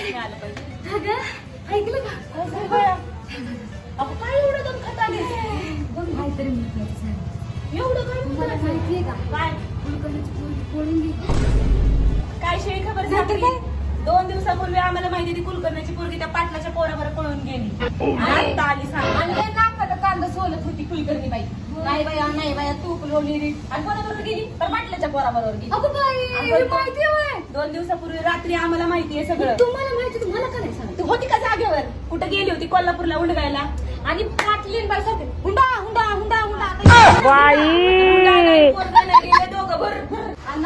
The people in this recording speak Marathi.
मिळालं पाहिजे. अगं ऐकलं का? काय झालं बाया? अगं काय एवढं दम खात आलीस? बघ काहीतरी महत्वाचं सांग. एवढं काय तुम्हाला म्हणतात? माहितीये का? काय कुलकर्णीची पोरगी पळून गेली. काय शेळी खबर नाहीतर झाली? काय? 2 दिवसापूर्वी आम्हाला माहिती ती कुलकर्णीची पोरगी त्या पाटलाच्या पोरावर पळून गेली. आता आली सांग. आणि ते नाकाला कांदा सोलत होती कुलकर्णी बाई. नाही बाया नाही बाया तू कुलवली रे. आणि कोणाबरोबर गेली? तर पाटलाच्या पोराबरोबर गेली. अगं बाई अगं, माहिती होय. 2 दिवसापूर्वी रात्री आम्हाला माहिती आहे सगळं. तुम्हाला माहिती तुम्हाला का नाही सांगत? तू होती का जागेवर? कुठं गेली होती? कोल्हापूरला उंडगायला. आणि पाटलीन बाई सांगते हुंडा हुंडा हुंडा हुंडा. पोरगं नाही गेले दोघं भर. आणि